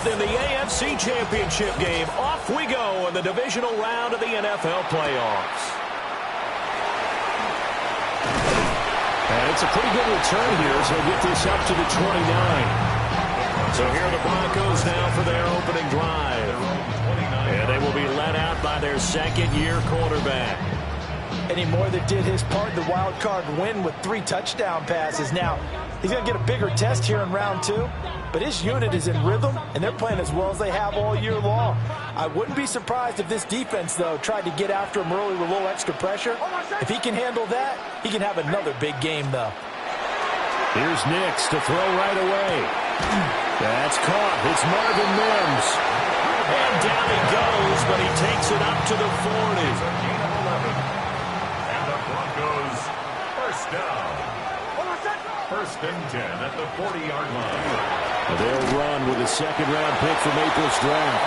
in the AFC Championship game. Off we go in the divisional round of the NFL playoffs. And it's a pretty good return here as they get this up to the 29. So here are the Broncos now for their opening drive. And they will be led out by their second-year quarterback. And he more than did his part, the wild card win with 3 touchdown passes. Now, he's going to get a bigger test here in round 2, but his unit is in rhythm, and they're playing as well as they have all year long. I wouldn't be surprised if this defense, though, tried to get after him early with a little extra pressure. If he can handle that, he can have another big game, though. Here's Nix to throw right away. That's caught. It's Marvin Mims. And down he goes, but he takes it up to the 40. First and 10 at the 40-yard line. They'll run with a second-round pick from April's draft.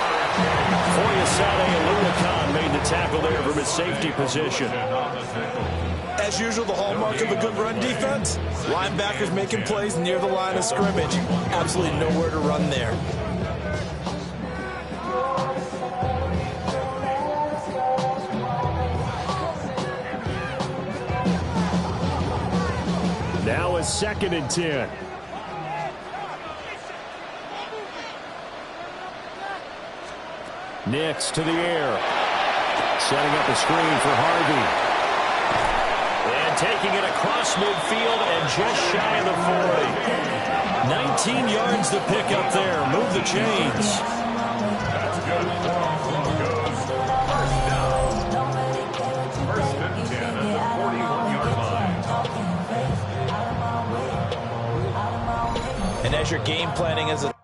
Foyesade Aluakon made the tackle there from his safety position. As usual, the hallmark of a good run defense, linebackers making plays near the line of scrimmage. Absolutely nowhere to run there. Now it's 2nd and 10. Nix to the air. Setting up a screen for Harvey. And taking it across midfield and just shy of the 40. 19 yards to pick up there. Move the chains. That's good. Broncos. First down. First and 10 at the 41-yard line. And as you're game planning as a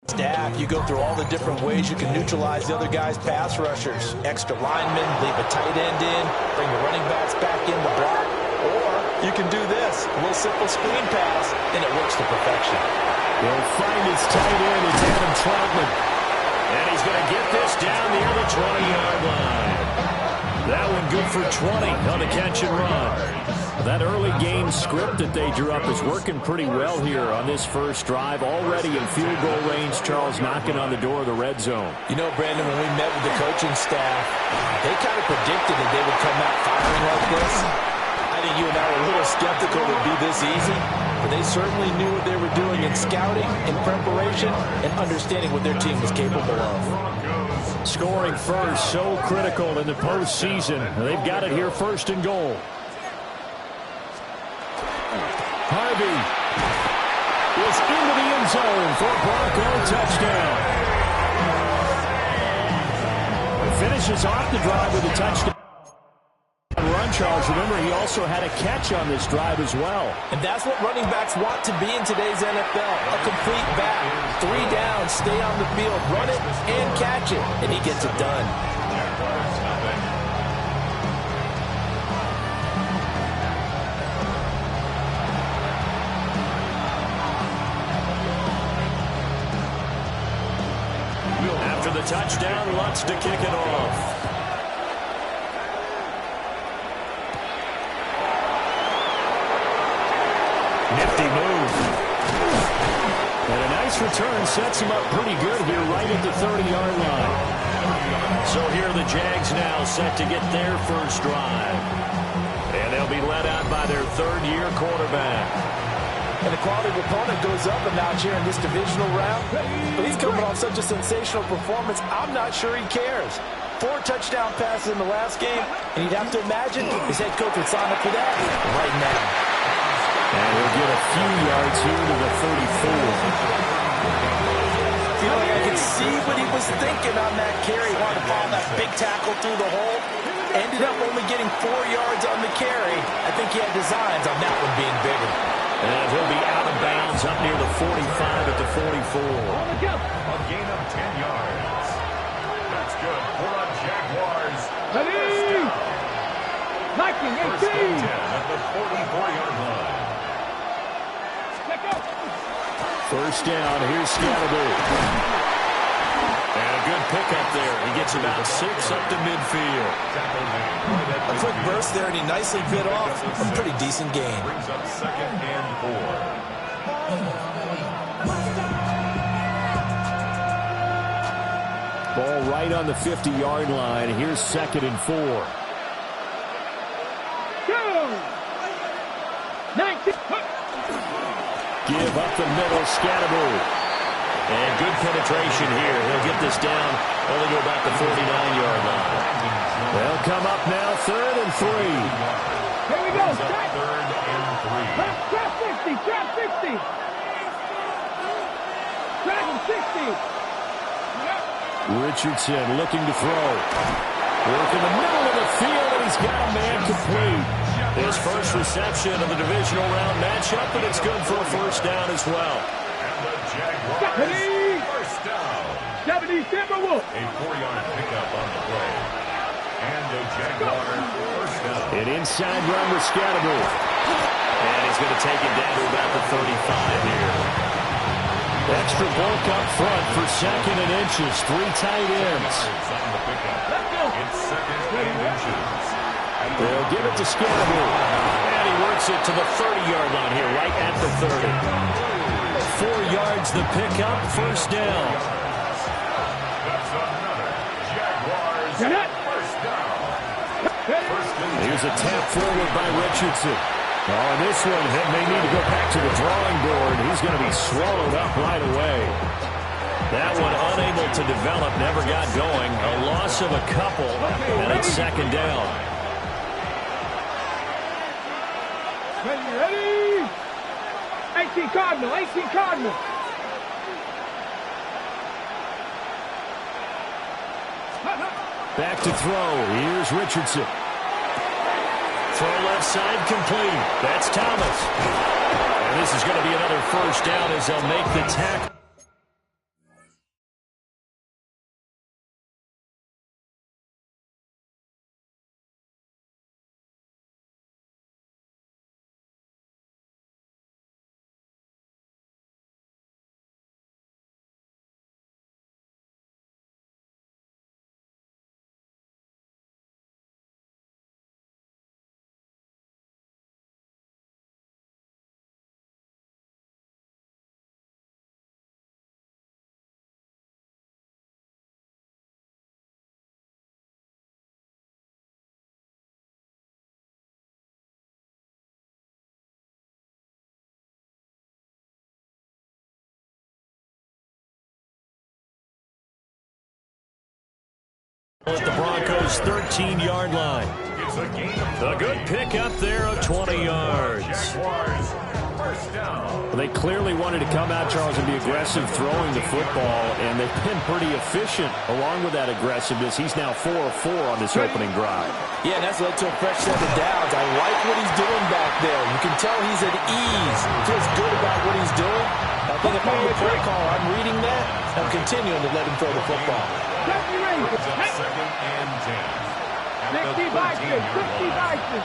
Staff, you go through all the different ways you can neutralize the other guy's pass rushers. Extra linemen, leave a tight end in, bring the running backs back in the block. Or you can do this, a little simple screen pass, and it works to perfection. He'll find his tight end. It's Adam Troutman. And he's going to get this down near the 20-yard line. That one good for 20 on the catch and run. That early game script that they drew up is working pretty well here on this first drive. Already in field goal range, Charles knocking on the door of the red zone. You know, Brandon, when we met with the coaching staff, they kind of predicted that they would come out firing like this. I think you and I were a little skeptical it would be this easy, but they certainly knew what they were doing in scouting, in preparation, and understanding what their team was capable of. Scoring first, so critical in the postseason. They've got it here first and goal. Harvey is into the end zone for a Bronco touchdown. Finishes off the drive with a touchdown run, Charles. Remember, he also had a catch on this drive as well. And that's what running backs want to be in today's NFL. A complete back. 3 down, stay on the field, run it, and catch it. And he gets it done. After the touchdown, Lutz to kick it off. Nifty move. And a nice return sets him up pretty good here right at the 30-yard line. So here are the Jags now set to get their first drive. And they'll be led out by their third-year quarterback. And the quality of opponent goes up a notch here in this divisional round. But he's coming off such a sensational performance, I'm not sure he cares. 4 touchdown passes in the last game, and you'd have to imagine his head coach would sign up for that right now. And he'll get a few yards here to the 34. Feel like I could see what he was thinking on that carry. Wanted to follow that big tackle through the hole. Ended up only getting 4 yards on the carry. I think he had designs on that one being bigger. And he'll be out of bounds up near the 45 at the 44. A gain of 10 yards. That's good for the Jaguars. First down. 10 at the 44-yard line. First down, here's Scatterby. And a good pickup there. He gets about 6 up to midfield. A quick burst there, and he nicely bit off a pretty decent gain. Brings up 2nd and 4. Ball right on the 50-yard line. Here's 2nd and 4. 19. Give up the middle, Scatterby. And good penetration here. He'll get this down, only go about the 49-yard line. They'll come up now, 3rd and 3. Here we go. Strike. 3rd and 3. Trap 60. Trap 60. Trap 60. Richardson looking to throw. Work in the middle of the field, and he's got a man complete. His first reception of the divisional round matchup, and it's good for a first down as well. And the Jaguars first down. 70 Timberwolves. A 4-yard pickup on the play. And the Jaguars first down. An inside run with Scatterby. And he's going to take it down to about the 35 here. Extra bulk up front for 2nd and inches. 3 tight ends. On the pickup. It's 2nd and inches. They'll give it to Scatterby. And he works it to the 30-yard line here, right at the 30. 4 yards the pickup, first down. That's another Jaguars first down. Here's a tap forward by Richardson. Oh, this one may need to go back to the drawing board. He's going to be swallowed up right away. That one unable to develop, never got going. A loss of a couple, and it's 2nd down. Ready? 18 Cardinal. 18 Cardinal. Back to throw. Here's Richardson. Throw left side complete. That's Thomas. And this is going to be another first down as they'll make the tackle. At the Broncos' 13-yard line. It's a gain of A good pick up there of 20 yards. Jaguars, first down. They clearly wanted to come out, Charles, and be aggressive throwing the football, and they've been pretty efficient along with that aggressiveness. He's now 4 of 4 on this opening drive. Yeah, and that's led to a fresh set of downs. I like what he's doing back there. You can tell he's at ease. Feels good about what he's doing. I think if I'm the play caller, I'm reading that. I'm continuing to let him throw the football. Brings up second and 10. At the 60 boxes, 60 13-yard line. boxes.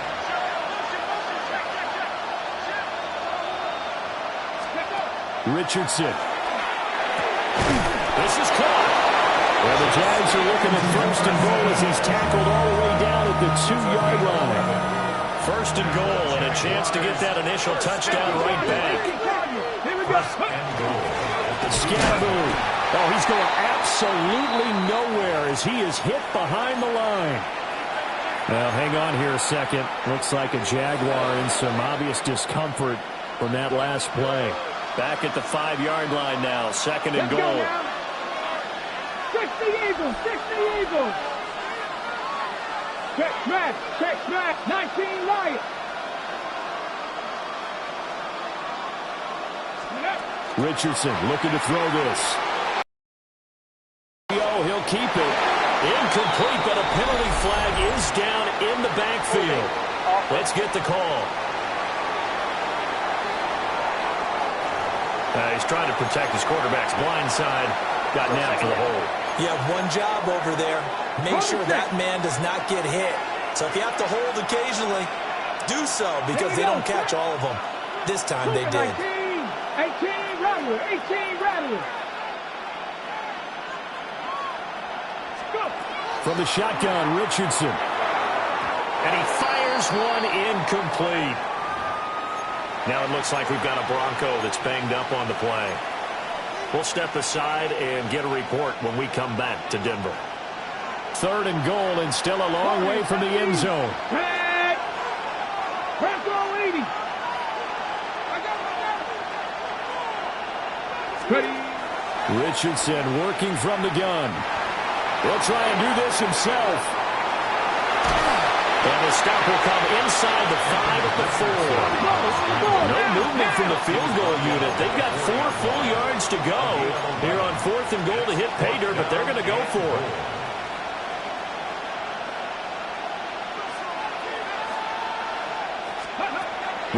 Richardson. This is caught. Well, the Jags are looking at first and goal as he's tackled all the way down at the 2-yard line. First and goal and a chance to get that initial touchdown right back. Here we go. And goal. Scaboo. Oh, he's going absolutely nowhere as he is hit behind the line. Well, hang on here a second. Looks like a Jaguar in some obvious discomfort from that last play. Back at the 5-yard line now. Second and Let's go goal. now. 60 Eagles, 60 Eagles. Check smash, 19 Lions. Richardson looking to throw this. He'll keep it. Incomplete, but a penalty flag is down in the backfield. Let's get the call. He's trying to protect his quarterback's blind side. Got nabbed for the hold. You have one job over there. Make sure that man does not get hit. So if you have to hold occasionally, do so because they don't catch all of them. This time they did. 18 Rattler, 18 Rattler. From the shotgun, Richardson. And he fires one incomplete. Now it looks like we've got a Bronco that's banged up on the play. We'll step aside and get a report when we come back to Denver. Third and goal and still a long way from the end zone. Hey! Bronco 80. Ready. Richardson working from the gun. He'll try and do this himself. And the stop will come inside the 5 at the 4. No movement from the field goal unit. They've got 4 full yards to go here on 4th and goal to hit pay dirt, but they're going to go for it.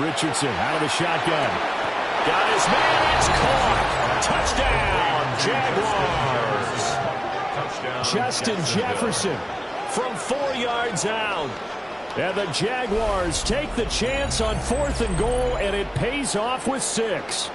Richardson out of the shotgun. Got his man. It's caught. Touchdown, Jaguars. Justin Jefferson from 4 yards out. And the Jaguars take the chance on 4th and goal, and it pays off with 6.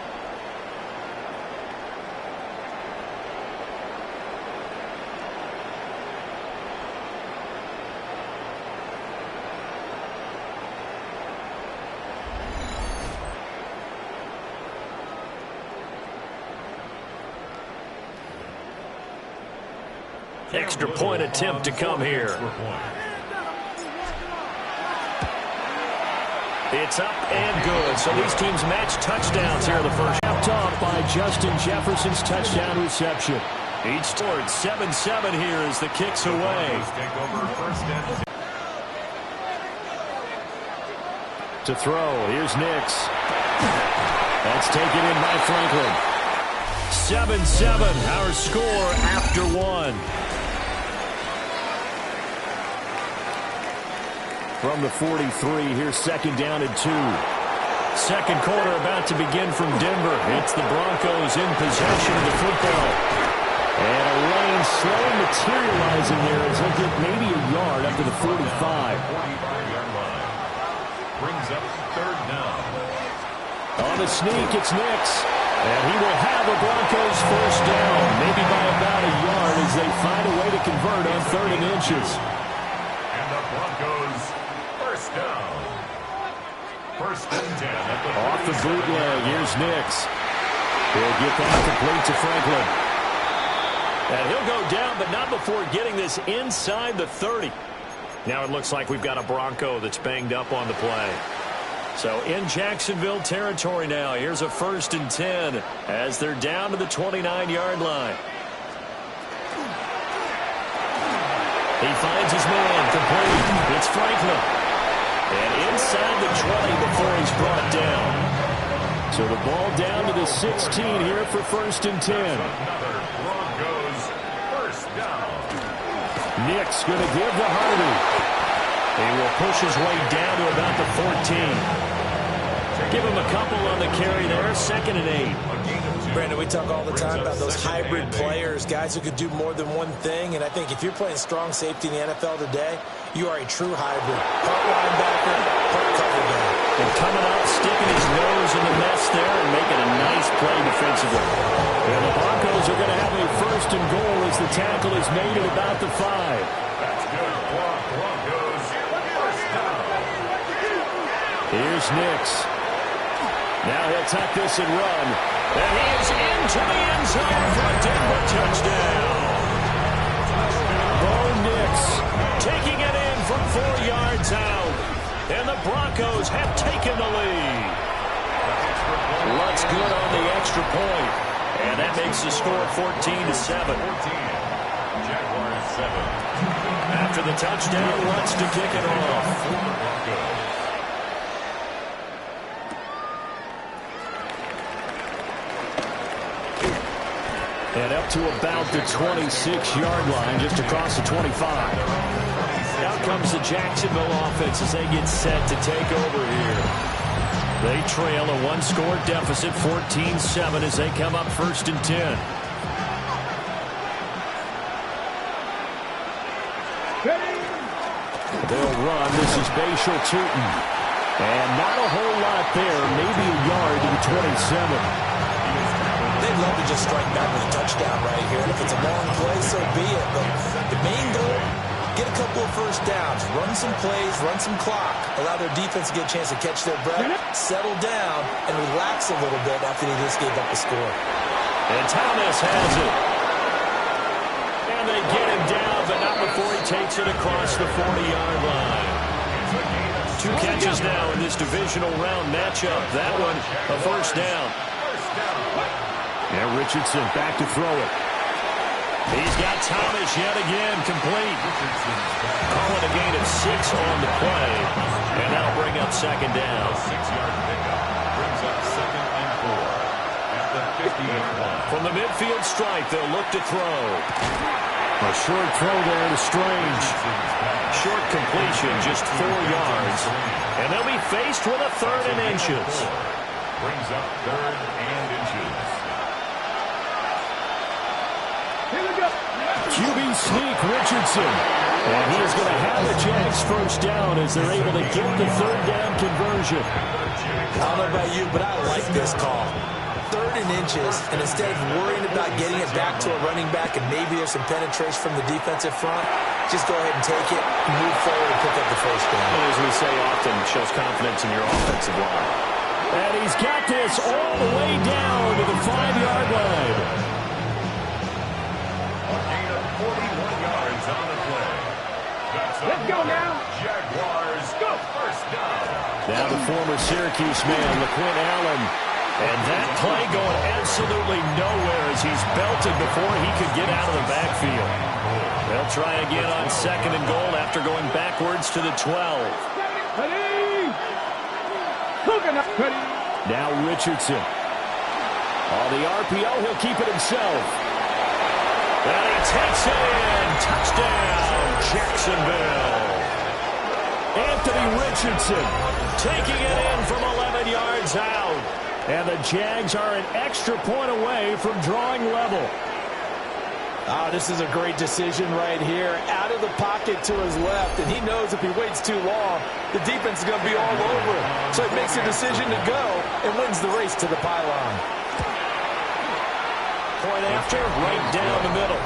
Extra point attempt to come here. It's up and good. So these teams match touchdowns here in the first. Capped off by Justin Jefferson's touchdown reception. Each scored 7-7 here as the kick's away. To throw, here's Nix. That's taken in by Franklin. 7-7, our score after 1. From the 43, here's second down and 2. Second quarter about to begin from Denver. It's the Broncos in possession of the football. And a rain slowly materializing there as he'll get maybe a yard up to the 45. 45-yard line. Brings up third down. On the sneak, it's Nix. And he will have a Broncos first down, maybe by about a yard as they find a way to convert on 3rd and inches. And the Broncos first down. First and 10 at the Off the bootleg, here's Nix. He'll get that complete to Franklin. And he'll go down, but not before getting this inside the 30. Now it looks like we've got a Bronco that's banged up on the play. So in Jacksonville territory now, here's a 1st and 10 as they're down to the 29-yard line. He finds his man, complete. It's Franklin. And inside the 20 before he's brought down. So the ball down to the 16 here for 1st and 10. Another Broncos first down. Nick's going to give to Harvey. He will push his way down to about the 14. Give him a couple on the carry there, 2nd and 8. Brandon, we talk all the time about those hybrid players, guys who could do more than one thing. And I think if you're playing strong safety in the NFL today, you are a true hybrid. Part linebacker, part cover guy. And coming up, sticking his nose in the mess there and making a nice play defensively. And the Broncos are going to have a 1st and goal as the tackle is made at about the 5. That's good block, Broncos. First down. Here's Nix. Now he'll tuck this and run. And he is into the end zone for a Denver touchdown. Bo Nix taking it in from 4 yards out. And the Broncos have taken the lead. Luck's good on the extra point. And that makes the score 14-7. Jaguars 7. After the touchdown, Lutz to kick it off. For the Broncos. And up to about the 26-yard line, just across the 25. Out comes the Jacksonville offense as they get set to take over here. They trail a 1-score deficit, 14-7, as they come up 1st and 10. They'll run. This is Bashal Tootin. And not a whole lot there, maybe a yard to the 27. They'd love to just strike back with a touchdown right here. And if it's a long play, so be it. But the main goal, get a couple of 1st downs, run some plays, run some clock, allow their defense to get a chance to catch their breath, settle down, and relax a little bit after they just gave up the score. And Thomas has it. And they get him down, but not before he takes it across the 40-yard line. 2 catches now in this divisional round matchup. That one, a 1st down. And Richardson back to throw it. He's got Thomas yet again, complete. Calling a gain of 6 on the play. And that'll bring up 2nd down. 6-yard pickup brings up 2nd and 4 at the 50-yard line. From the midfield stripe, they'll look to throw. A short throw there to Strange. Short completion, just 4 yards. And they'll be faced with a 3rd and inches. Brings up 3rd and inches. QB sneak, Richardson. And he is going to have the Jags 1st down as they're able to get the 3rd down conversion. I don't know about you, but I like this call. 3rd and inches, and instead of worrying about getting it back to a running back and maybe there's some penetration from the defensive front, just go ahead and take it, move forward, and pick up the 1st down. And as we say often, shows confidence in your offensive line. And he's got this all the way down to the 5-yard line. A gain of 41 yards on the play. Let's go now. Jaguars go 1st down. Now the former Syracuse man, LaQuint Allen. And that play going absolutely nowhere as he's belted before he could get out of the backfield. They'll try again on 2nd and goal after going backwards to the 12. Ready. Coconut. Ready. Now Richardson. On the RPO, he'll keep it himself. And he takes it in. Touchdown, Jacksonville. Anthony Richardson taking it in from 11 yards out. And the Jags are an extra point away from drawing level. Oh, this is a great decision right here. Out of the pocket to his left, and he knows if he waits too long, the defense is going to be all over him. So he makes a decision to go and wins the race to the pylon. Point after, right down the middle.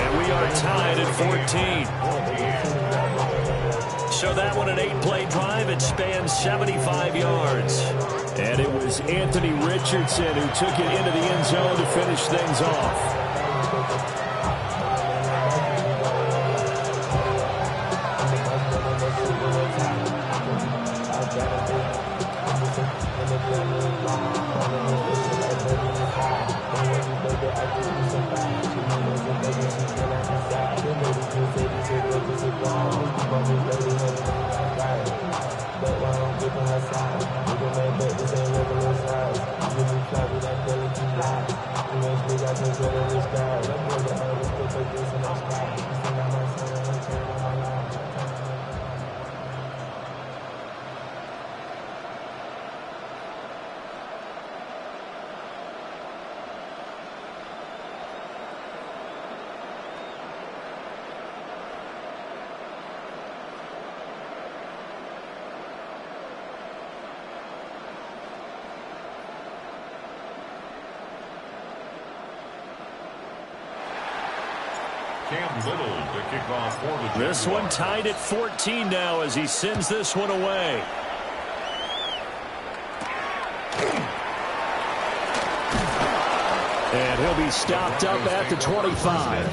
And we are tied at 14. So that one, an 8-play drive. It spans 75 yards. And it was Anthony Richardson who took it into the end zone to finish things off. Cam Little to kick off for the Jaguars. This one tied at 14 now as he sends this one away. And he'll be stopped up at the 25.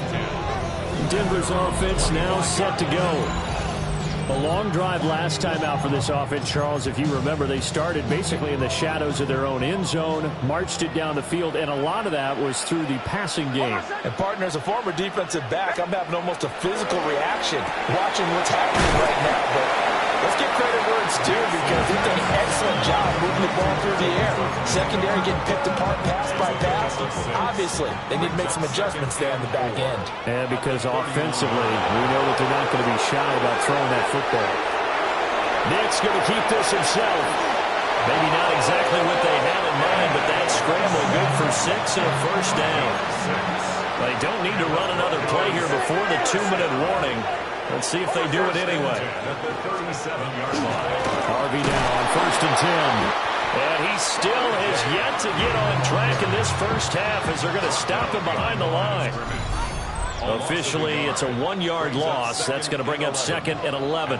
Denver's offense now set to go. A long drive last time out for this offense, Charles. If you remember, they started basically in the shadows of their own end zone, marched it down the field, and a lot of that was through the passing game. And, partner, as a former defensive back, I'm having almost a physical reaction watching what's happening right now. But let's give credit where it's due because they've done an excellent job moving the ball through the air. Secondary getting picked apart pass by pass. Obviously, they need to make some adjustments there in the back end. And because offensively, we know that they're not going to be shy about throwing that football. Nick's going to keep this himself. Maybe not exactly what they had in mind, but that scramble good for 6 and a first down. They don't need to run another play here before the 2-minute warning. Let's see if they do it anyway. Harvey now on 1st and 10. And he still has yet to get on track in this first half as they're going to stop him behind the line. Officially, it's a 1-yard loss. That's going to bring up 2nd and 11.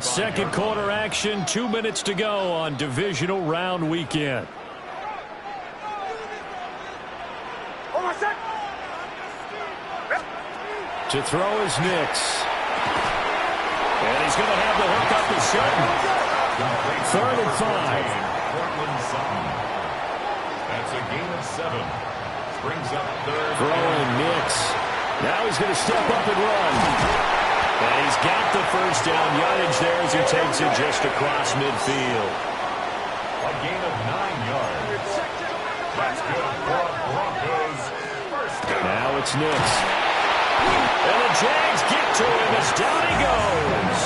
Second quarter action, 2 minutes to go on divisional round weekend. To throw is Nix. And he's going to have the hook up to Sutton. 3rd and 5. That's a gain of 7. Brings up 3rd. Throwing Nix. Now he's going to step up and run. And he's got the first down yardage there as he takes it just across midfield. A gain of 9 yards. That's good for Broncos. First down. Now it's Nix. And the Jags get to him as down he goes.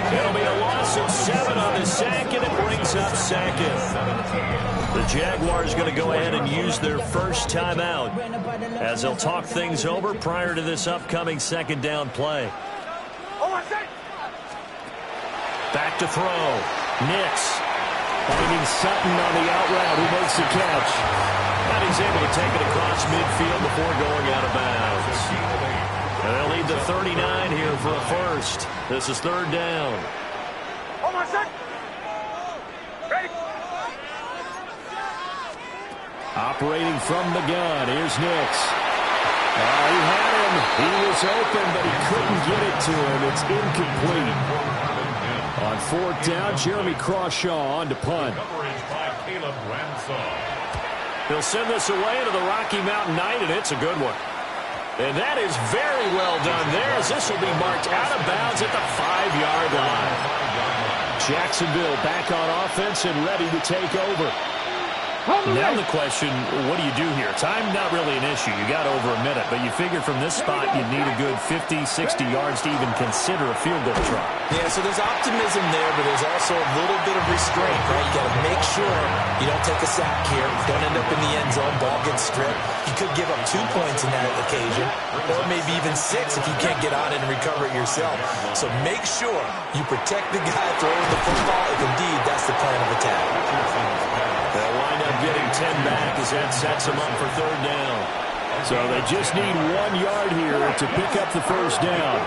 It'll be a loss of 7 on the sack, and it brings up 2nd. The Jaguars going to go ahead and use their first timeout as they'll talk things over prior to this upcoming 2nd down play. Back to throw. Nix finding Sutton on the out route who makes the catch. And he's able to take it across midfield before going out of bounds. And they'll lead the 39 here for a first. This is 3rd down. Operating from the gun, here's Nix. He had him. He was open, but he couldn't get it to him. It's incomplete. On 4th down, Jeremy Crawshaw on to punt. He'll send this away to the Rocky Mountain Night, and it's a good one. And that is very well done there, as this will be marked out of bounds at the 5-yard line. Jacksonville back on offense and ready to take over. Now the question, what do you do here? Time not really an issue. You got over a minute, but you figure from this spot you need a good 50, 60 yards to even consider a field goal try. Yeah, so there's optimism there, but there's also a little bit of restraint, right? You got to make sure you don't take a sack here. Don't end up in the end zone. Ball gets stripped. You could give up 2 points in that occasion, or maybe even 6 if you can't get on it and recover it yourself. So make sure you protect the guy throwing the football if indeed that's the plan of attack. They'll wind up getting 10 back as that sets them up for 3rd down. So they just need 1 yard here to pick up the first down.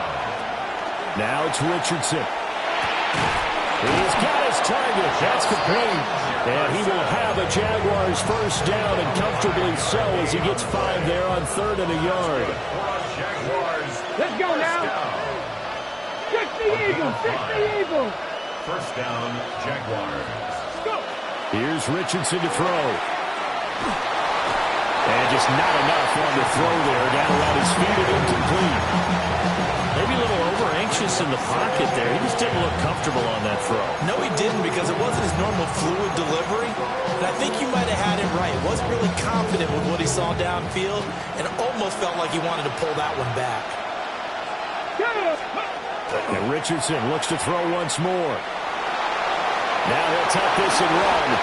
Now it's Richardson. He's got his target. That's complete. And he will have a Jaguars first down, and comfortably so as he gets 5 there on 3rd and a yard. Let's go now. Fix the Eagles. Fix the Eagles. First down, Jaguars. Go. Here's Richardson to throw. And just not enough on the throw there. Down around his feet and incomplete. Maybe a little over-anxious in the pocket there. He just didn't look comfortable on that throw. No, he didn't, because it wasn't his normal fluid delivery. And I think you might have had it right. Wasn't really confident with what he saw downfield and almost felt like he wanted to pull that one back. And Richardson looks to throw once more. Now he'll tuck this and run.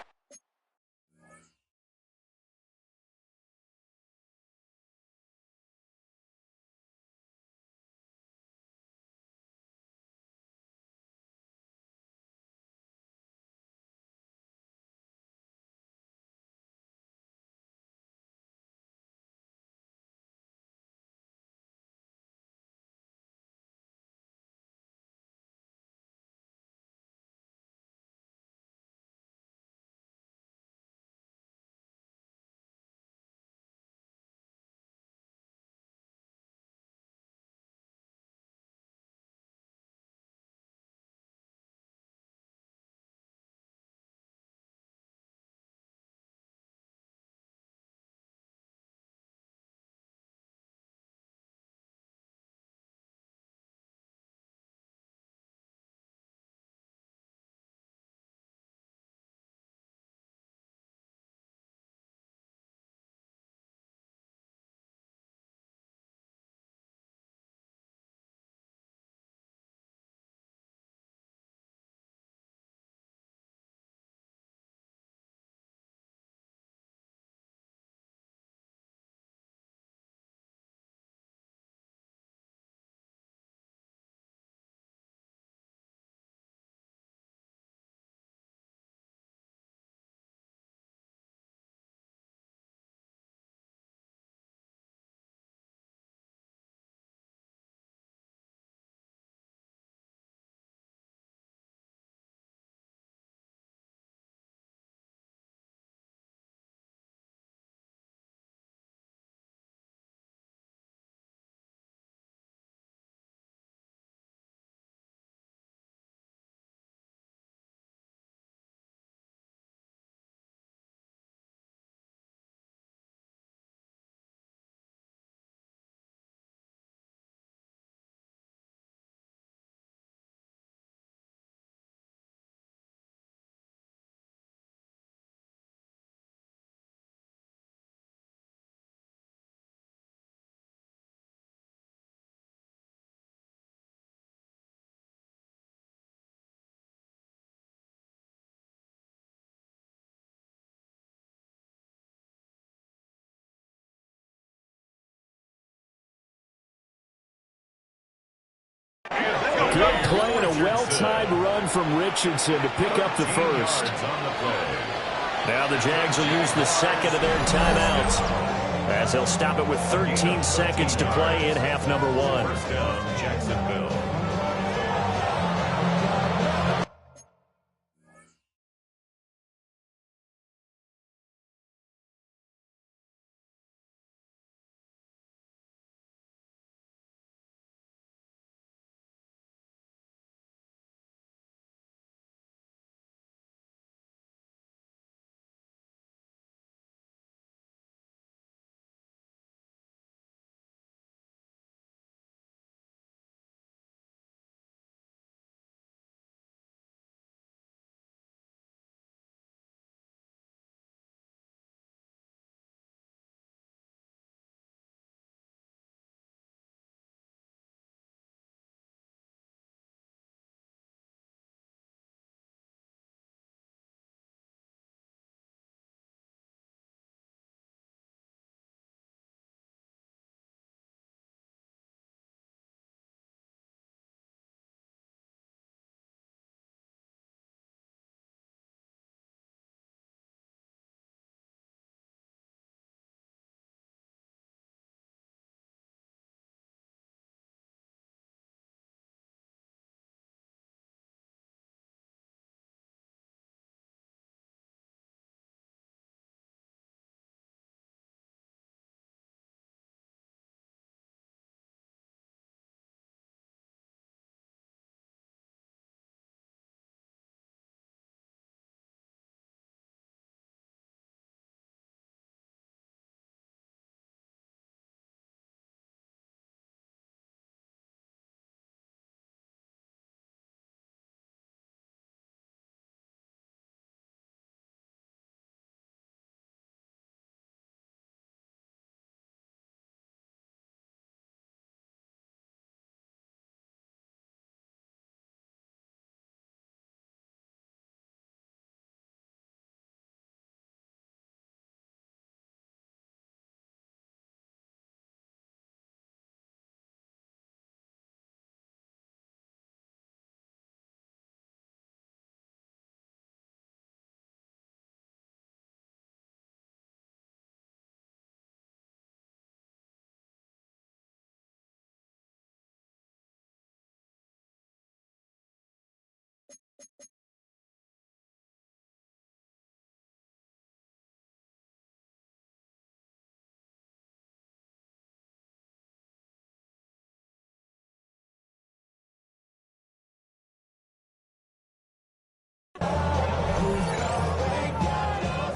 Good play and a well-timed run from Richardson to pick up the first. Now the Jags will use the second of their timeouts, as they'll stop it with 13 seconds to play in half number one. First down, Jacksonville.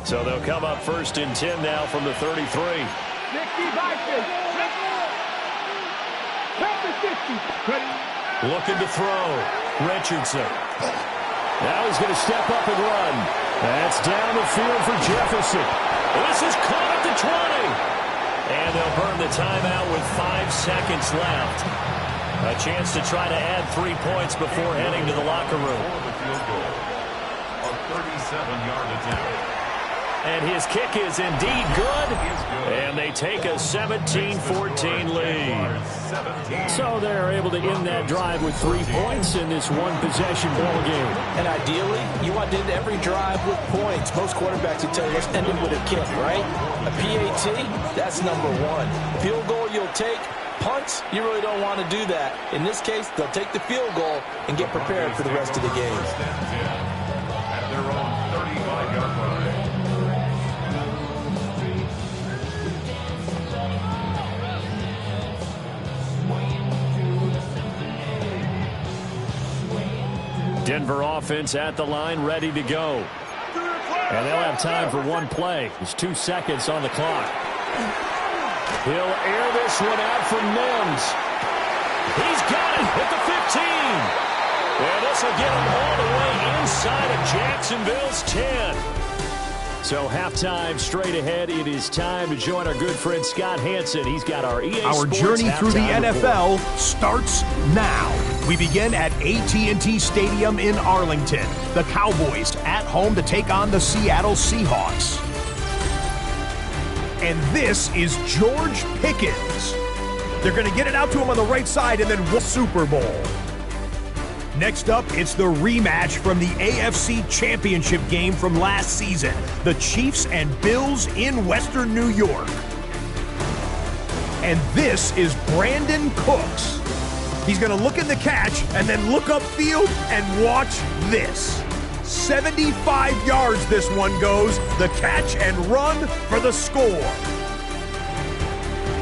So they'll come up first and 10 now from the 33. 60 by 50. Looking to throw. Richardson. Now he's going to step up and run. That's down the field for Jefferson. This is caught at the 20. And they'll burn the timeout with 5 seconds left. A chance to try to add 3 points before heading to the locker room. A 37-yard attempt. And his kick is indeed good. And they take a 17-14 lead. So they're able to end that drive with 3 points in this one-possession ball game. And ideally, you want to end every drive with points. Most quarterbacks will tell you, let's end it with a kick, right? A PAT, that's number one. Field goal you'll take. Punts, you really don't want to do that. In this case, they'll take the field goal and get prepared for the rest of the game. First and 10 at their own 35-yard line. Denver offense at the line, ready to go. And they'll have time for one play. There's 2 seconds on the clock. He'll air this one out from Mims. He's got it at the 15. And this will get him all the way inside of Jacksonville's 10. So halftime straight ahead. It is time to join our good friend Scott Hansen. He's got our EA Our Sports journey through the NFL report. starts now. We begin at AT&T Stadium in Arlington. The Cowboys at home to take on the Seattle Seahawks. And this is George Pickens. They're going to get it out to him on the right side and then win Super Bowl. Next up, it's the rematch from the AFC Championship game from last season. The Chiefs and Bills in Western New York. And this is Brandon Cooks. He's going to look in the catch and then look upfield and watch this. 75 yards this one goes. The catch and run for the score.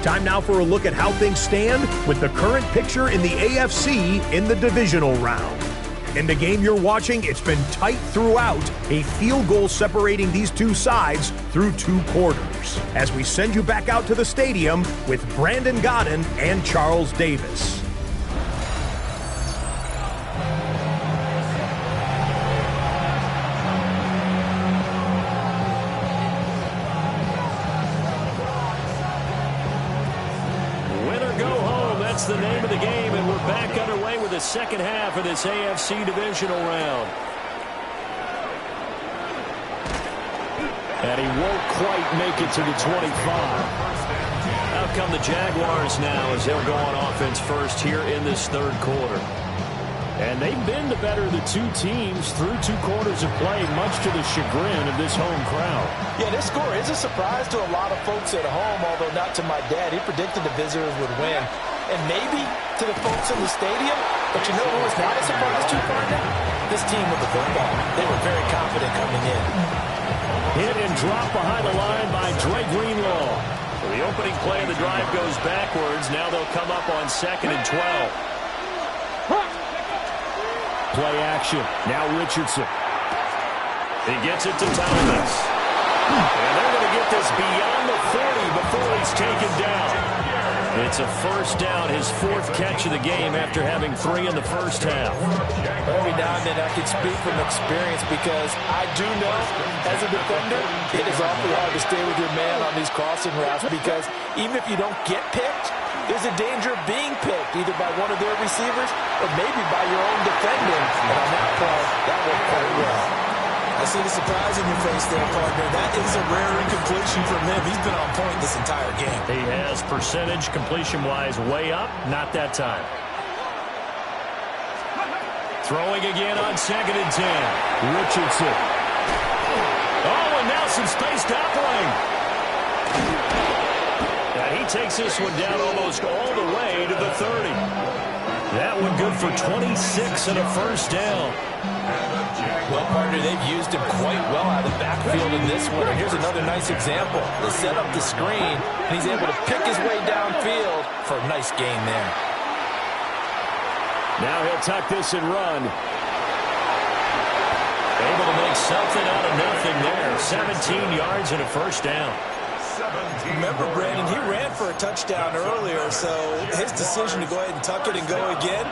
Time now for a look at how things stand with the current picture in the AFC in the divisional round. In the game you're watching, it's been tight throughout, a field goal separating these two sides through 2 quarters. As we send you back out to the stadium with Brandon Godden and Charles Davis. That's the name of the game, and we're back underway with the second half of this AFC Divisional round. And he won't quite make it to the 25. Out come the Jaguars now as they'll go on offense first here in this third quarter. And they've been the better of the two teams through 2 quarters of play, much to the chagrin of this home crowd. Yeah, this score is a surprise to a lot of folks at home, although not to my dad. He predicted the visitors would win. And maybe to the folks in the stadium, but you know who was not a surprise to find out? This team with the football. They were very confident coming in. Hit and drop behind the line by Dre Greenlaw. So the opening play of the drive goes backwards. Now they'll come up on 2nd and 12. Play action. Now Richardson. He gets it to Thomas. And they're going to get this beyond the 40 before he's taken down. It's a first down, his 4th catch of the game after having 3 in the first half. Every now and then I can speak from experience because I do know, as a defender, it is awfully hard to stay with your man on these crossing routes because even if you don't get picked, there's a danger of being picked either by one of their receivers or maybe by your own defender. And on that play, that worked quite well. I see the surprise in your face there, partner. That is a rare incompletion from him. He's been on point this entire game. He has percentage completion-wise way up. Not that time. Throwing again on 2nd and 10. Richardson. Oh, and now some spaced tackling. And he takes this one down almost all the way to the 30. That one good for 26 and a first down. Well, partner, they've used him quite well out of the backfield in this one. And here's another nice example. They set up the screen, and he's able to pick his way downfield for a nice gain there. Now he'll tuck this and run. Able to make something out of nothing there. 17 yards and a first down. Remember, Brandon, he ran for a touchdown earlier, so his decision to go ahead and tuck it and go again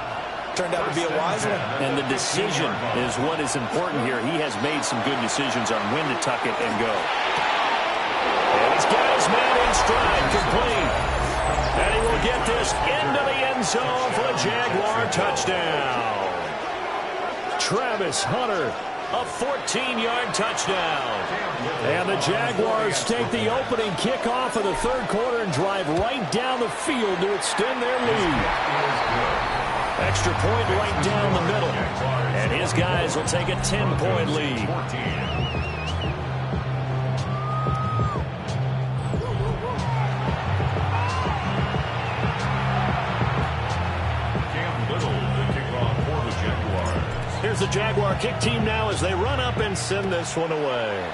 turned out to be a wise one. And the decision is what is important here. He has made some good decisions on when to tuck it and go. And he's got his man in stride, complete. And he will get this into the end zone for a Jaguar touchdown. Travis Hunter, a 14-yard touchdown. And the Jaguars take the opening kickoff of the third quarter and drive right down the field to extend their lead. Extra point right down the middle. And his guys will take a 10-point lead. Here's the Jaguar kick team now as they run up and send this one away.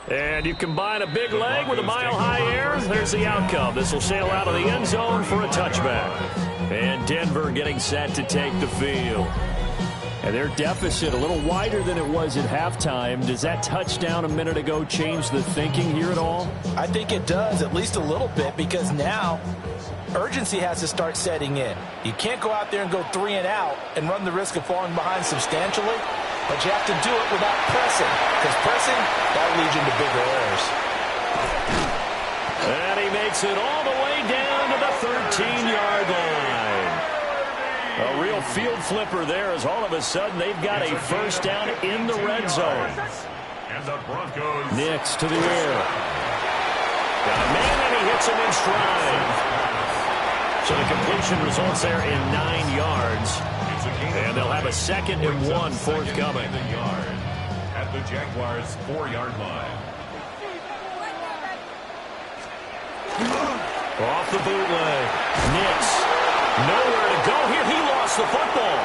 And you combine a big leg with a mile-high air, there's the outcome. This will sail out of the end zone for a touchback. And Denver getting set to take the field. And their deficit a little wider than it was at halftime. Does that touchdown a minute ago change the thinking here at all? I think it does, at least a little bit, because now urgency has to start setting in. You can't go out there and go 3 and out and run the risk of falling behind substantially. But you have to do it without pressing, because pressing, that leads you into bigger errors. And he makes it all the way down to the 13-yard line. A real field flipper there as all of a sudden they've got a first down in the red zone. And the Broncos. Nix to the air. Got a man and he hits him in stride. So the complete completion results there in 9 yards. And they'll have a 2nd and 1 forthcoming. At the Jaguars' 4-yard line. Off the bootleg. Nix. Nowhere to go here. He lost the football.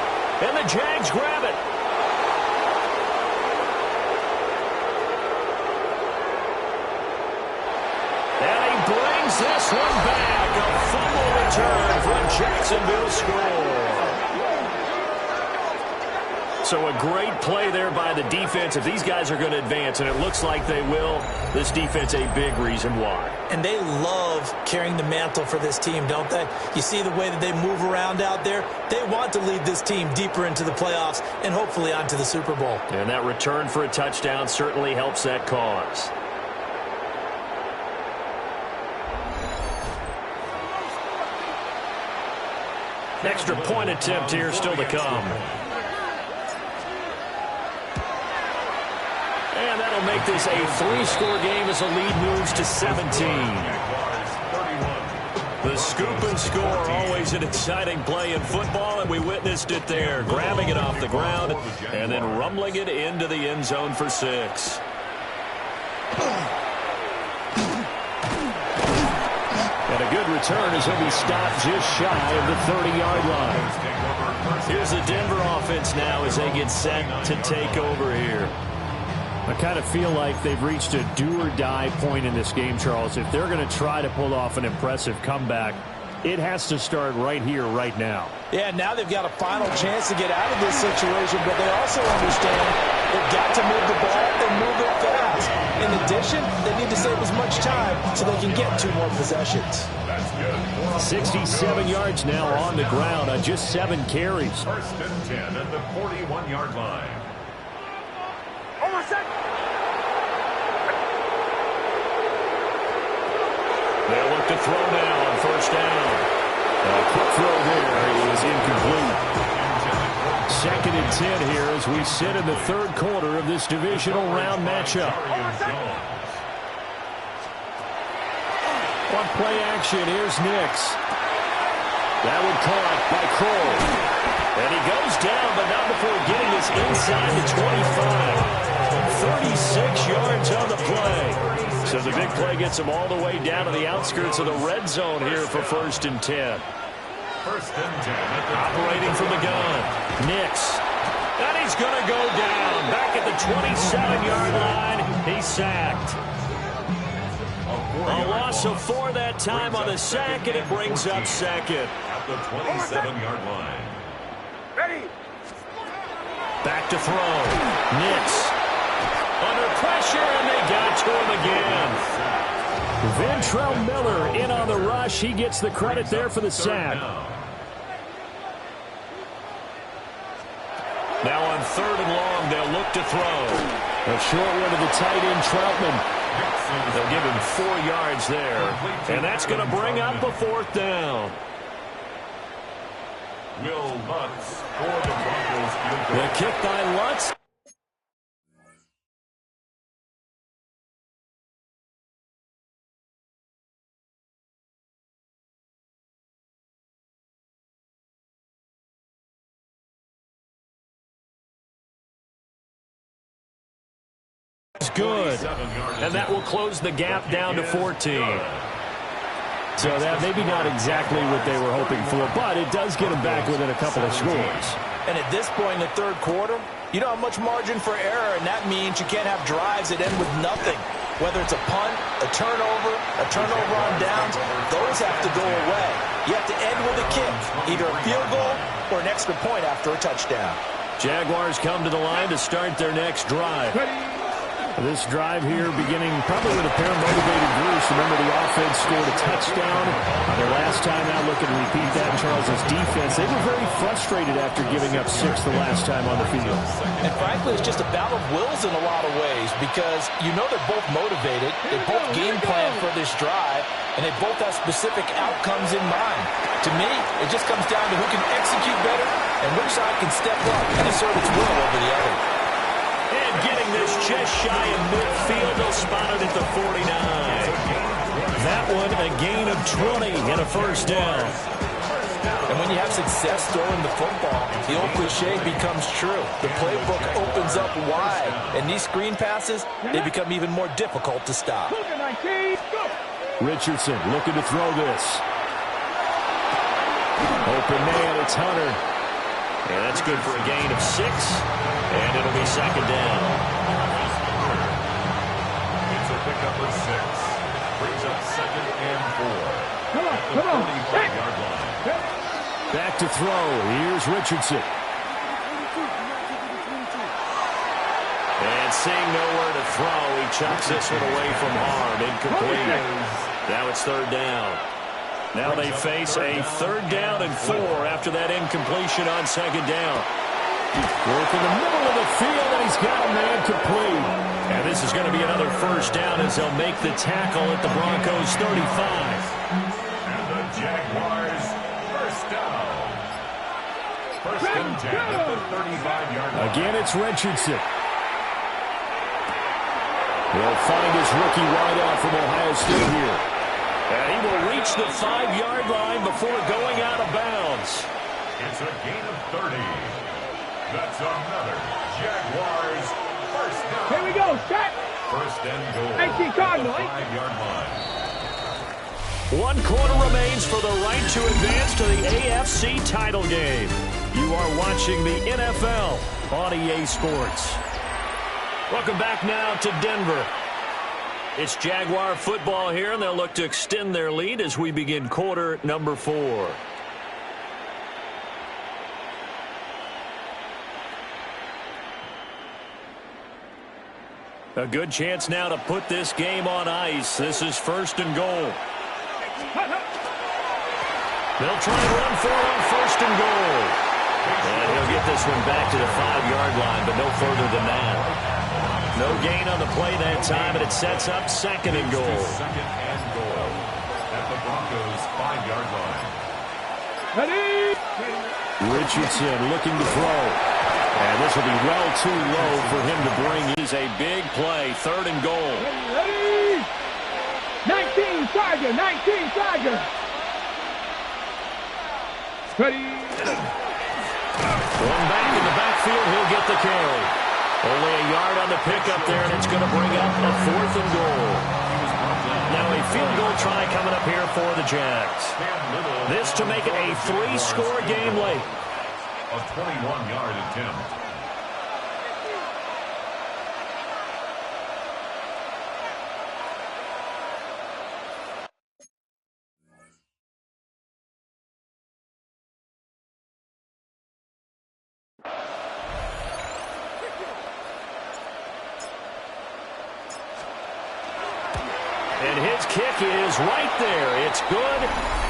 And the Jags grab it. And he brings this one back. A fumble return from Jacksonville score. So a great play there by the defense. If these guys are going to advance, and it looks like they will, this defense a big reason why. And they love carrying the mantle for this team, don't they? You see the way that they move around out there? They want to lead this team deeper into the playoffs and hopefully onto the Super Bowl. And that return for a touchdown certainly helps that cause. Extra point attempt here still to come. And that'll make this a 3-score game as the lead moves to 17. The scoop and score, always an exciting play in football, and we witnessed it there. Grabbing it off the ground and then rumbling it into the end zone for 6. And a good return as he'll be stopped just shy of the 30-yard line. Here's the Denver offense now as they get set to take over here. I kind of feel like they've reached a do-or-die point in this game, Charles. If they're going to try to pull off an impressive comeback, it has to start right here, right now. Yeah, now they've got a final chance to get out of this situation, but they also understand they've got to move the ball and move it fast. In addition, they need to save as much time so they can get 2 more possessions. 67 yards now on the ground on just 7 carries. 1st and 10 at the 41-yard line. They'll look to throw now on 1st down. A quick throw there is incomplete. 2nd and 10 here as we sit in the 3rd quarter of this divisional round matchup. On play action, here's Nix. That one caught by Kroll. And he goes down, but not before getting this inside the 25. 36 yards on the play. So the big play gets him all the way down to the outskirts of the red zone here for 1st and 10. 1st and 10. Operating from the gun. Nix. And he's going to go down. Back at the 27-yard line. He's sacked. A loss of 4 that time on the sack, and it brings up 2nd. At the 27-yard line. Ready. Back to throw. Nix. Under pressure, and they got to him again. Ventrell Miller in on the rush. He gets the credit there for the sack. Now on 3rd and long, they'll look to throw. A short one to the tight end, Troutman. They'll give him 4 yards there. And that's going to bring up a 4th down. Will Lutz for the Broncos. The kick by Lutz. Good. And that will close the gap down to 14. So that maybe not exactly what they were hoping for, but it does get them back within a couple of scores. And at this point in the 3rd quarter, you don't have much margin for error, and that means you can't have drives that end with nothing. Whether it's a punt, a turnover on downs, those have to go away. You have to end with a kick, either a field goal or an extra point after a touchdown. Jaguars come to the line to start their next drive. This drive here beginning probably with a pair of motivated groups. Remember, the offense scored a touchdown their last time out. Look and repeat that. Charles's defense, they were very frustrated after giving up 6 the last time on the field. And frankly, it's just a battle of wills in a lot of ways because you know they're both motivated. They both game plan for this drive, and they both have specific outcomes in mind. To me, it just comes down to who can execute better and which side can step up and assert its will over the other. And getting this just shy of midfield, they'll spot it at the 49. That one, a gain of 20 and a 1st down. down. And when you have success throwing the football, the old cliche becomes true. The playbook opens up wide, and these screen passes, they become even more difficult to stop. Richardson looking to throw this. Open man, it's Hunter. And that's good for a gain of 6, and it'll be second down. It's a pickup of 6. Brings up 2nd and 4. Come on. 35-yard line. Back to throw. Here's Richardson. And seeing nowhere to throw, he chucks this one away from harm. Incomplete. Now it's 3rd down. Now they face a 3rd down and 4 after that incompletion on 2nd down. Work in the middle of the field, and he's got a man complete. And this is going to be another 1st down as they'll make the tackle at the Broncos 35. And the Jaguars, 1st down. 1st and 10 at the 35-yard line. Again, it's Richardson. He'll find his rookie wideout from Ohio State here. And he will reach the 5-yard line before going out of bounds. It's a gain of 30. That's another Jaguars 1st down. Here we go, set. 1st and goal. 18 Cardinal. 5-yard line. 1 quarter remains for the right to advance to the AFC title game. You are watching the NFL on EA Sports. Welcome back now to Denver. It's Jaguar football here, and they'll look to extend their lead as we begin quarter number 4. A good chance now to put this game on ice. This is 1st and goal. They'll try and run for it on 1st and goal. And he'll get this one back to the 5-yard line, but no further than that. No gain on the play that time, and it sets up 2nd and goal. 2nd and goal at the Broncos 5-yard line. Ready? Richardson looking to throw. And this will be well too low for him to bring. He's a big play, 3rd and goal. Ready? 19 Tiger. Ready? One back in the backfield, he'll get the carry. Only a yard on the pickup there, and it's going to bring up a 4th and goal. Now a field goal try coming up here for the Jags. This to make it a 3-score game late. A 21-yard attempt. And his kick is right there. It's good,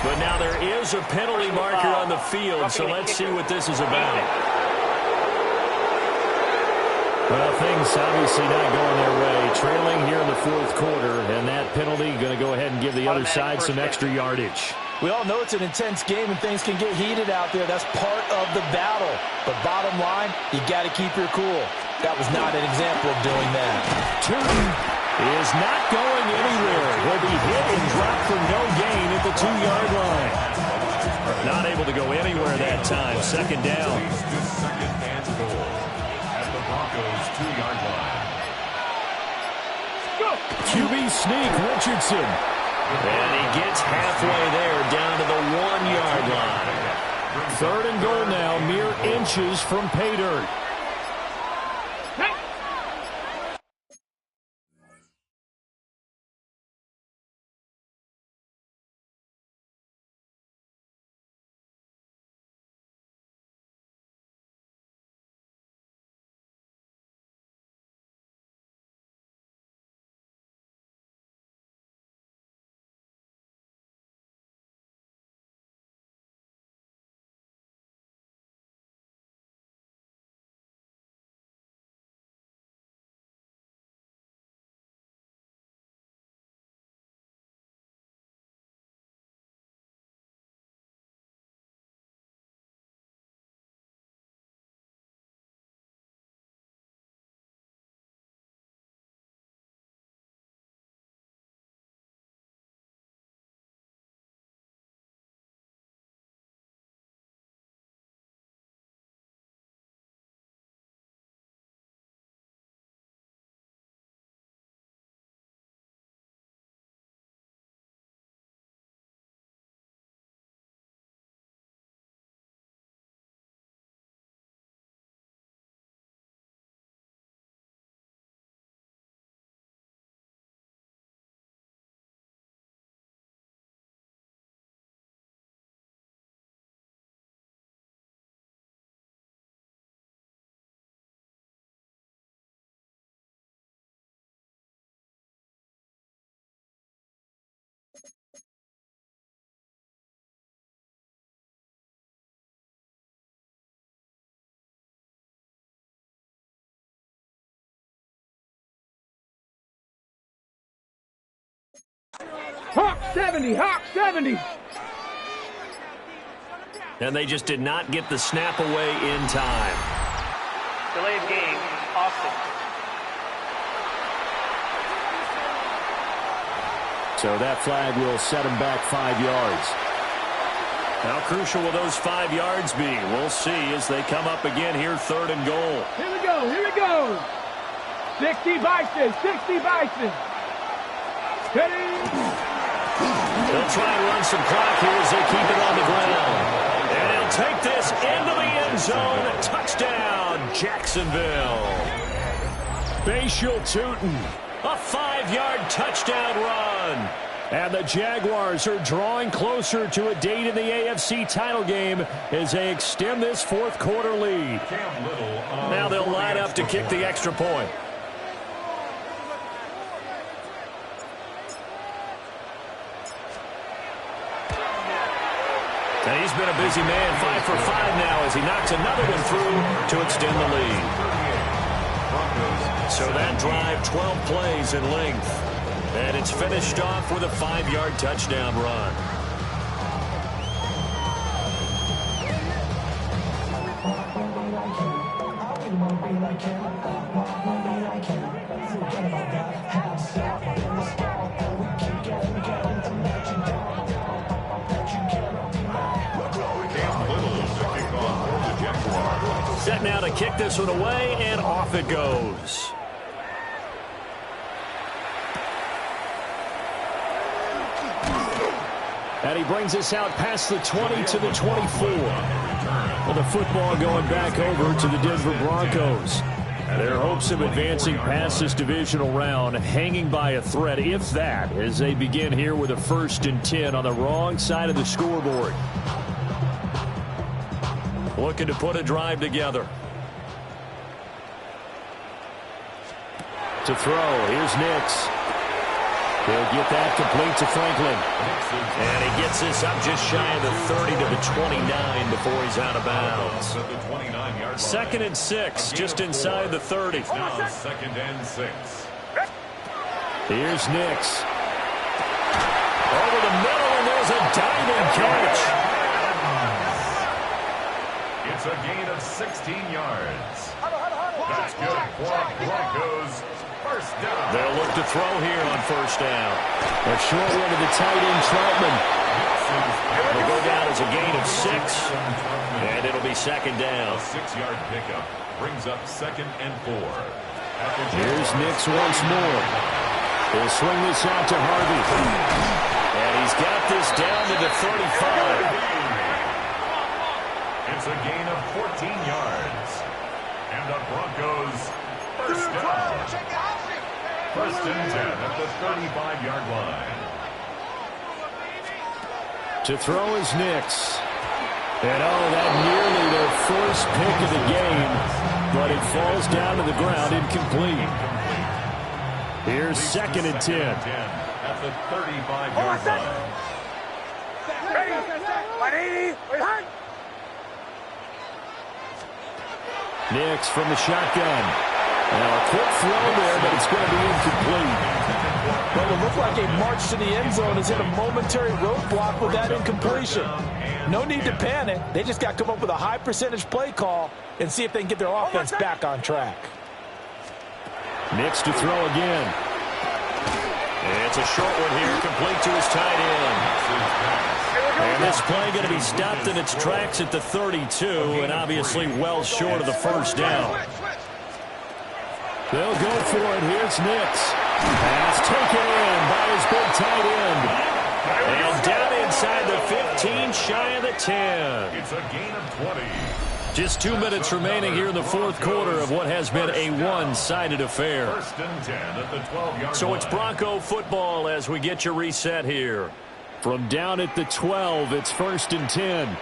but now there is a penalty marker on the field, so let's see what this is about. Well, things obviously not going their way. Trailing here in the 4th quarter, and that penalty going to go ahead and give the other side some extra yardage. We all know it's an intense game and things can get heated out there. That's part of the battle. But bottom line, you got to keep your cool. That was not an example of doing that. Turner is not going anywhere. He'll be hit and dropped for no gain at the 2-yard line. Not able to go anywhere that time. 2nd down. 2nd and goal at the Broncos 2-yard line. QB sneak, Richardson. And he gets halfway there, down to the 1-yard line. 3rd and goal now, mere inches from pay dirt. Hawk 70, Hawk 70. And they just did not get the snap away in time. Delayed game, Austin. So that flag will set him back 5 yards. How crucial will those 5 yards be? We'll see as they come up again here, 3rd and goal. Here we go, here we go. 60 Bison, 60 Bison. Ready? They'll try and run some clock here as they keep it on the ground. And he'll take this into the end zone. Touchdown, Jacksonville. Bashal Tootin, a 5-yard touchdown run. And the Jaguars are drawing closer to a date in the AFC title game as they extend this 4th quarter lead. Now they'll line up to kick the extra point. And he's been a busy man, 5 for 5 now as he knocks another one through to extend the lead. So that drive, 12 plays in length. And it's finished off with a 5-yard touchdown run. Set now to kick this one away, and off it goes. And he brings us out past the 20 to the 24. Well, the football going back over to the Denver Broncos. Their hopes of advancing past this divisional round hanging by a thread, if that, as they begin here with a 1st and 10 on the wrong side of the scoreboard. Looking to put a drive together. To throw, here's Nix. He'll get that complete to Franklin. And he gets this up just shy of the 30 to the 29 before he's out of bounds. 2nd and 6, just inside the 30. Now 2nd and 6. Here's Nix. Over the middle, and there's a diving catch. It's a gain of 16 yards. That's good for Broncos. 1st down. They'll look to throw here on 1st down. A short one to the tight end, Troutman. It'll go down as a gain of 6, and it'll be 2nd down. A 6-yard pickup brings up 2nd and 4. Here's Nix once more. He'll swing this out to Harvey. And he's got this down to the 35. It's a gain of 14 yards. And the Broncos 1st down. 1st and 10 at the 35-yard line. To throw is Nix. And that nearly their first pick of the game, but it falls down to the ground incomplete. Here's 2nd and 10. At the 35-yard line. Nix from the shotgun. Now a quick throw there, but it's going to be incomplete. Well, it looked like a march to the end zone is in a momentary roadblock with that incompletion. No need to panic. They just got to come up with a high percentage play call and see if they can get their offense back on track. Nix to throw again. It's a short one here, complete to his tight end. And this play going to be stopped in its tracks at the 32, and obviously well short of the 1st down. They'll go for it. Here's Nix. Pass taken in by his big tight end. And down inside the 15, shy of the 10. It's a gain of 20. Just 2 minutes remaining here in the 4th quarter of what has been a one-sided affair. 1st and 10 at the 12-yard So it's Bronco football as we get you reset here. From down at the 12, it's 1st and 10.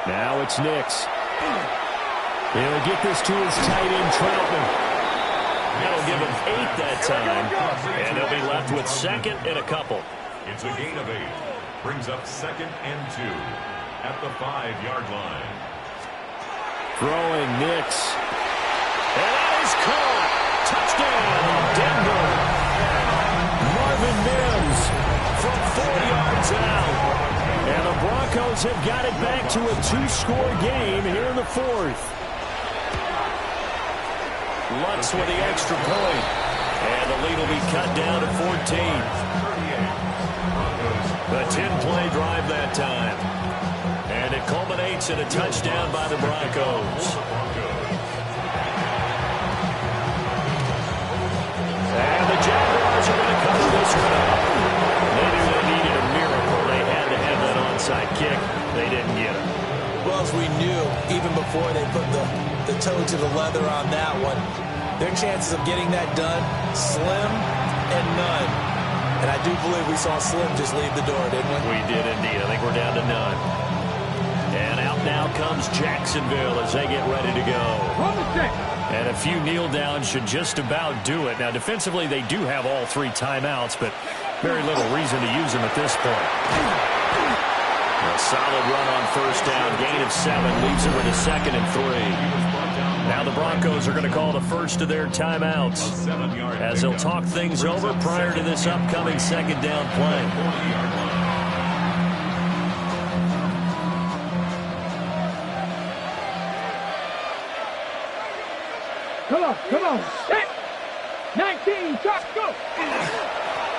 Now it's Nix. He'll get this to his tight end, Troutman. That'll give him 8 that time, and they'll be left with 2nd and a couple. It's a gain of 8. Brings up 2nd and 2 at the 5-yard line. Throwing Nix. And that is caught. Touchdown, Denver. Marvin Mims from 4 yards out. And the Broncos have got it back to a 2-score game here in the fourth. Lutz with the extra point. And the lead will be cut down to 14. A 10-play drive that time. And it culminates in a touchdown by the Broncos. And the Jaguars are going to cover this one up. They knew they needed a miracle. They had to have that onside kick. They didn't get it. Well, as we knew, even before they put the toe to the leather on that one, their chances of getting that done, slim and none. And I do believe we saw Slim just leave the door, didn't we? We did indeed. I think we're down to none. And out now comes Jacksonville as they get ready to go. And a few kneel downs should just about do it. Now, defensively, they do have all 3 timeouts, but very little reason to use them at this point. A solid run on first down. Gain of 7 leaves it with a 2nd and 3. Now the Broncos are going to call the first of their timeouts as they'll talk things over prior to this upcoming 2nd down play. Come on. Set. 19, shot, go.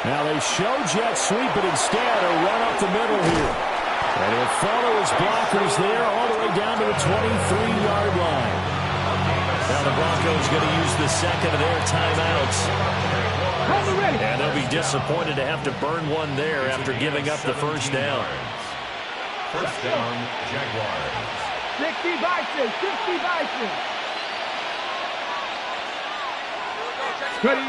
Now they show jet sweep, but instead a run up the middle here. And he'll follow his blockers there all the way down to the 23-yard line. Now the Broncos going to use the 2nd of their timeouts. And they'll be disappointed to have to burn one there after giving up the first down. First down, Jaguars. 60 Bison. They'll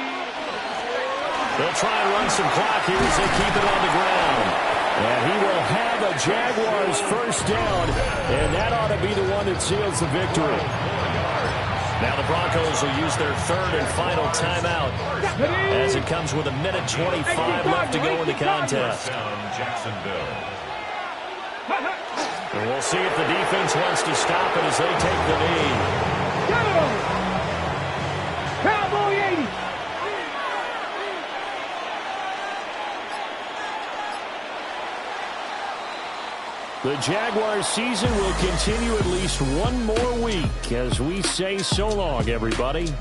try and run some clock here as they keep it on the ground. And he will have a Jaguars first down, and that ought to be the one that seals the victory. Now the Broncos will use their 3rd and final timeout as it comes with 1:25 left to go in the contest. Jacksonville. And we'll see if the defense wants to stop it as they take the knee. Cowboy 80. The Jaguars season will continue at least one more week as we say so long, everybody.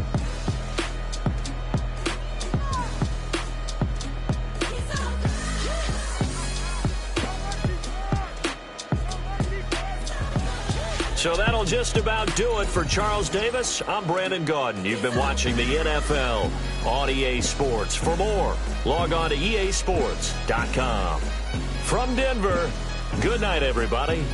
So that'll just about do it for Charles Davis. I'm Brandon Gaudin. You've been watching the NFL on EA Sports. For more, log on to easports.com. From Denver, good night, everybody.